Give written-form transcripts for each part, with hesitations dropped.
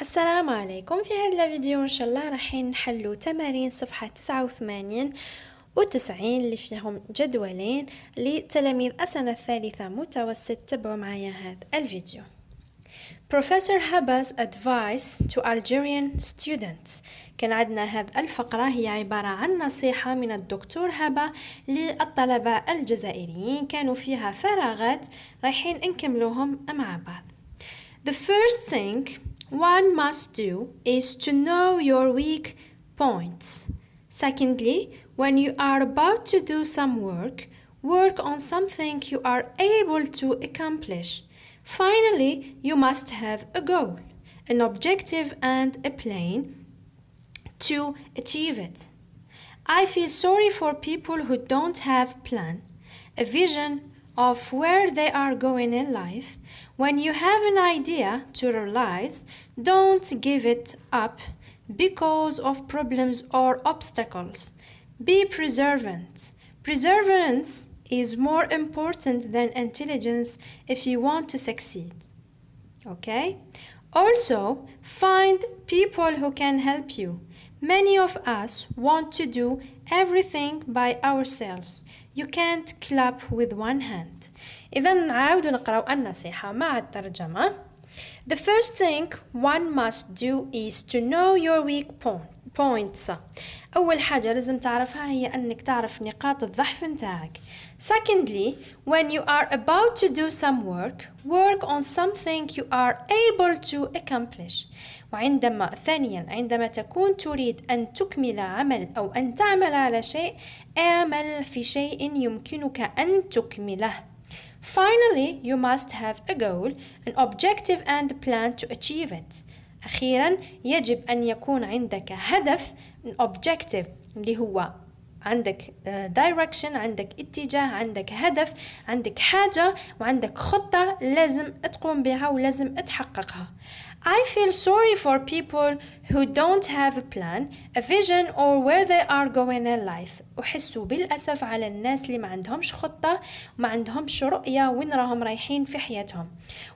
السلام عليكم. في هذا الفيديو إن شاء الله راح نحلو تمارين صفحة 89 و90 اللي فيهم جدولين لتلاميذ السنة الثالثة متوسط. تابعوا معايا هذا الفيديو. Professor Haba's advice to Algerian students. كان عندنا هذه الفقرة هي عبارة عن نصيحة من الدكتور هبا للطلبة الجزائريين، كانوا فيها فراغات رايحين نكملوهم مع بعض. The first thing one must do is to know your weak points. Secondly, when you are about to do some work on something you are able to accomplish. Finally, you must have a goal, an objective and a plan to achieve it. I feel sorry for people who don't have plan, a vision of where they are going in life. When you have an idea to realize, don't give it up because of problems or obstacles. Be perseverant. Perseverance is more important than intelligence if you want to succeed. Okay? Also, find people who can help you. Many of us want to do everything by ourselves. You can't clap with one hand. إذا نعاود نقرأ النصيحة مع الترجمة. The first thing one must do is to know your weak points. أول حاجة لازم تعرفها هي أنك تعرف نقاط الضعف نتاعك. Secondly, when you are about to do some work on something you are able to accomplish. ثانيا عندما تكون تريد أن تكمل عمل أو أن تعمل على شيء، اعمل في شيء يمكنك أن تكمله. Finally, you must have a goal, an objective and a plan to achieve it. أخيرا يجب أن يكون عندك هدف، objective اللي هو عندك direction، عندك اتجاه، عندك هدف، عندك حاجة وعندك خطة لازم تقوم بها ولازم تحققها. I feel sorry for people who don't have a plan, a vision or where they are going in life. أحس بالأسف على الناس اللي ما عندهمش خطة وما عندهمش رؤية وين راهم رايحين في حياتهم.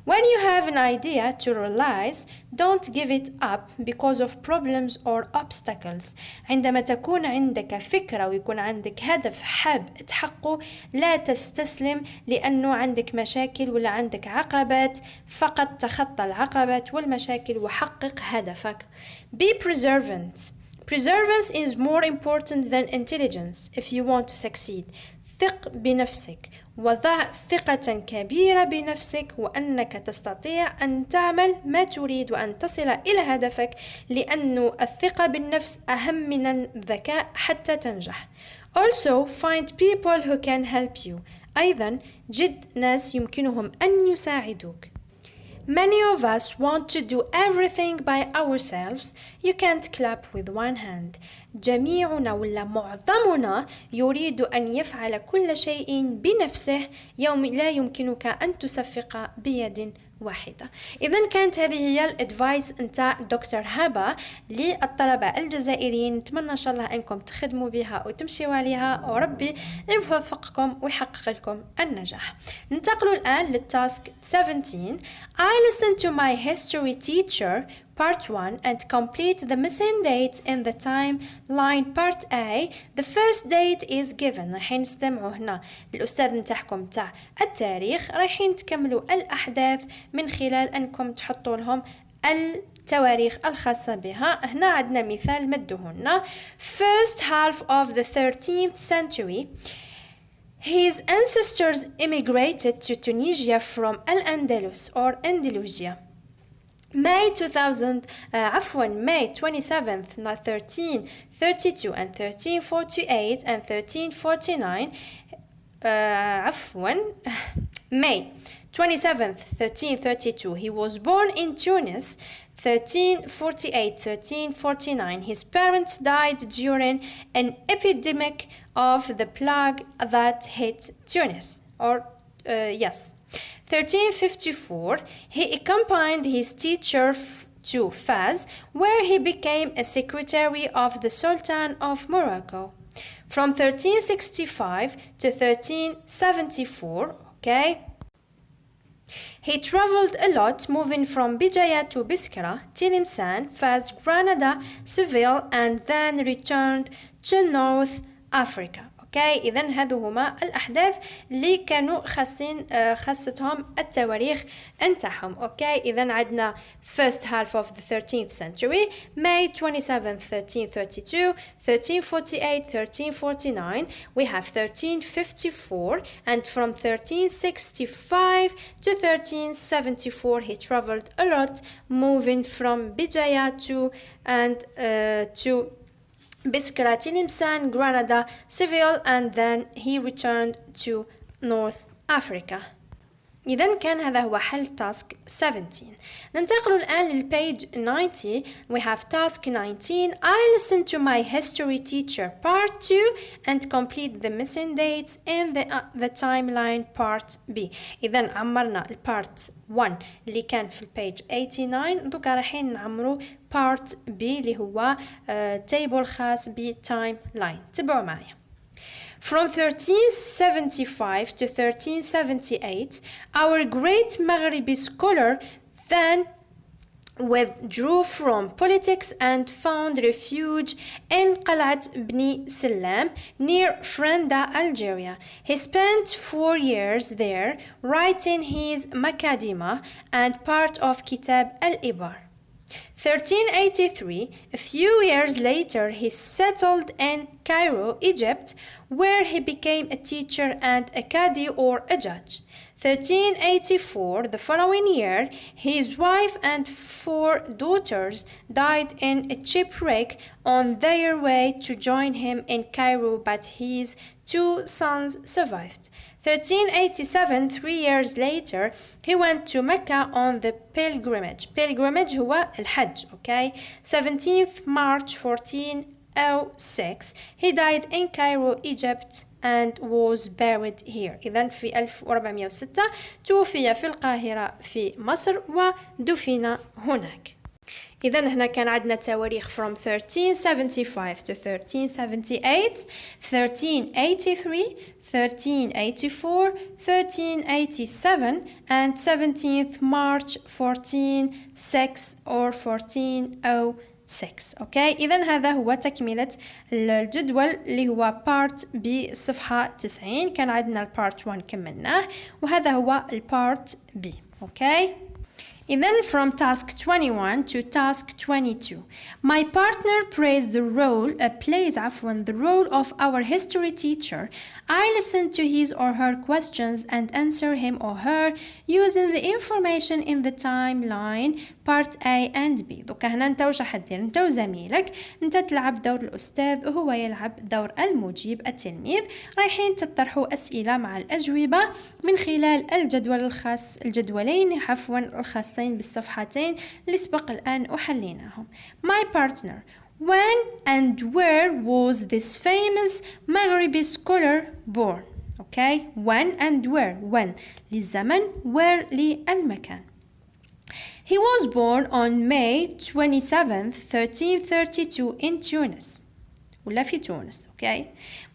When you have an idea to realize, don't give it up because of problems or obstacles. عندما تكون عندك فكرة ويكون عندك هدف حاب تحققه، لا تستسلم لأنه عندك مشاكل ولا عندك عقبات، فقط تخطى العقبات والمشاكل وحقق هدفك. Be perseverant. Perseverance is more important than intelligence if you want to succeed. ثق بنفسك وضع ثقة كبيرة بنفسك وأنك تستطيع أن تعمل ما تريد وأن تصل إلى هدفك، لأن الثقة بالنفس أهم من الذكاء حتى تنجح. Also, find people who can help you. أيضا جد ناس يمكنهم أن يساعدوك. Many of us want to do everything by ourselves. You can't clap with one hand. جميعنا ولا معظمنا يريد أن يفعل كل شيء بنفسه، لا يمكنك أن تصفق بيد واحدة. إذن كانت هذه هي الادفايس نتاع دكتور هبا للطلبة الجزائريين. نتمنى إن شاء الله أنكم تخدموا بها وتمشيوا عليها، وربي يوفقكم ويحقق لكم النجاح. ننتقل الآن للتاسك 17. I listened to my history teacher Part 1 and complete the missing dates in the timeline. Part A. The first date is given. رايحين نستمعوا هنا الأستاذ نتاعكم تاع التاريخ، رايحين تكملوا الأحداث من خلال أنكم تحطوا لهم التواريخ الخاصة بها. هنا عندنا مثال مدهولنا. First half of the 13th century. His ancestors immigrated to Tunisia from Al-Andalus or Andalusia. May 27th, 1332 and 1348 and 1349. May 27th, 1332. He was born in Tunis. 1348, 1349. His parents died during an epidemic of the plague that hit Tunis. 1354, he accompanied his teacher to Fez, where he became a secretary of the Sultan of Morocco. From 1365 to 1374, okay? He traveled a lot, moving from Bijaya to Biskra, Tilimsan, Fez, Granada, Seville, and then returned to North Africa. اوكي اذا هذو هما الاحداث اللي كانوا خاصتهم التواريخ نتاعهم. اوكي اذا عندنا first half of the 13th century, May 27th 1332, 1348, 1349. We have 1354, and from 1365 to 1374 he traveled a lot, moving from Bijaya to Biskra, Tilimsan, Granada, Seville, and then he returned to North Africa. إذا كان هذا هو حل task 17. ننتقل الآن للpage 90. We have task 19. I listen to my history teacher part 2 and complete the missing dates in the timeline part B. إذا عمرنا part 1 اللي كان في الpage 89. دوكا رايحين نعمرو part B اللي هو table خاص ب timeline. تبعوا معايا. From 1375 to 1378, our great Maghribi scholar then withdrew from politics and found refuge in Qalat Bni Salam near Frenda, Algeria. He spent 4 years there writing his Makadima and part of Kitab al-Ibar. 1383, a few years later, he settled in Cairo, Egypt, where he became a teacher and a qadi or a judge. 1384, the following year, his wife and 4 daughters died in a shipwreck on their way to join him in Cairo, but his 2 sons survived. 1387, 3 years later, he went to Mecca on the pilgrimage. Pilgrimage هو الحج, okay? 17th March 1406, he died in Cairo, Egypt, and was buried here. إذن في 1406 توفي في القاهرة في مصر ودفن هناك. إذا هنا كان عندنا تواريخ from 1375 to 1378, 1383, 1384, 1387, and 17th March 1406 or 1406. اوكي اذا هذا هو تكملة الجدول اللي هو part B صفحة 90. كان عندنا البارت 1 كملناه وهذا هو البارت B. اوكي Then from task 21 to task 22, my partner plays the role of our history teacher. I listen to his or her questions and answer him or her using the information in the timeline part A and B. دوكا هنا انت وش حدير؟ انت وزميلك انت تلعب دور الأستاذ وهو يلعب دور المجيب التلميذ. رايحين تطرحوا أسئلة مع الأجوبة من خلال الجدولين الخاصين بالصفحتين اللي سبق الآن أحليناهم. My partner, when and where was this famous Maghribi scholar born? Okay, when and where. When للزمن, where للمكان. He was born on May 27th, 1332 in Tunis. ولا في تونس. Okay.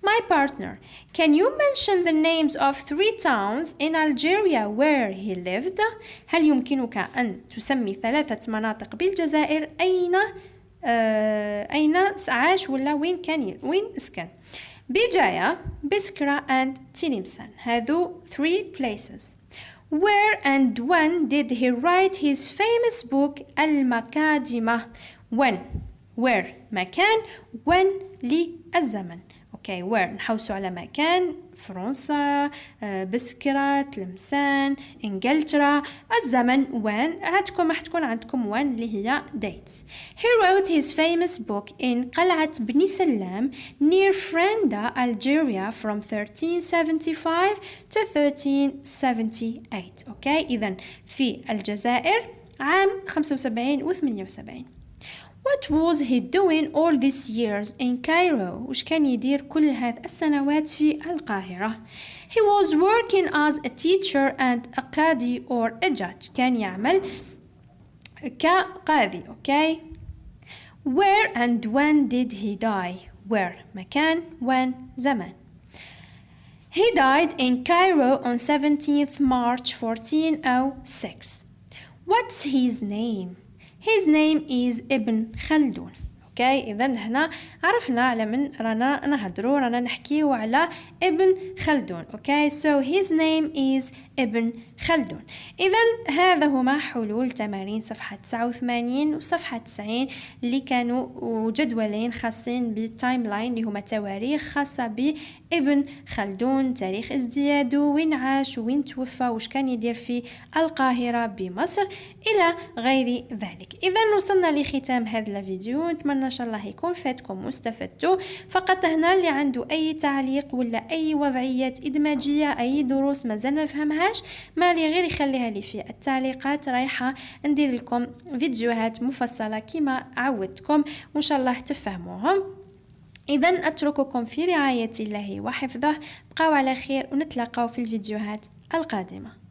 My partner, can you mention the names of 3 towns in Algeria where he lived? هل يمكنك أن تسمي 3 مناطق بالجزائر أين عاش ولا وين اسكن؟ بجاية, Biskra and Tilimsan. هذو 3 places. Where and when did he write his famous book المكادمة? When, where مكان, when للزمن. اوكي where نحوسوا على مكان فرنسا, بسكرة, تلمسان, انجلترا. الزمن when حتكون عندكم when اللي هي dates. He wrote his famous book in قلعة بني سلام near Frenda, Algeria from 1375 to 1378. اوكي إذن في الجزائر عام 75 و 78. What was he doing all these years in Cairo? وش كان يدير كل هذه السنوات في القاهرة؟ He was working as a teacher and a qadi or a judge. كان يعمل كقاضي. Okay. Where and when did he die? Where مكان, when زمان. He died in Cairo on 17th March 1406. What's his name? His name is ابن خلدون. اوكي، اذا هنا عرفنا على من رانا نهضروا، رانا نحكيو على ابن خلدون. اوكي، so his name is ابن خلدون. اذا هذا هما حلول تمارين صفحة 89 وصفحة 90 اللي كانوا جدولين خاصين بالتايم لاين اللي هما تواريخ خاصة بابن خلدون، تاريخ ازدياده، وين عاش وين توفى، وش كان يدير في القاهرة بمصر إلى غير ذلك. إذا وصلنا لختام هذا الفيديو، نتمنى إن شاء الله يكون فاتكم واستفدتوا. فقط هنا اللي عنده أي تعليق ولا أي وضعيات إدماجية، أي دروس مازال ما فهمهاش، ما لي غير يخليها لي في التعليقات، رايحة ندير لكم فيديوهات مفصلة كما عودتكم وإن شاء الله تفهموهم. إذا أترككم في رعاية الله وحفظه، بقوا على خير ونتلاقاو في الفيديوهات القادمة.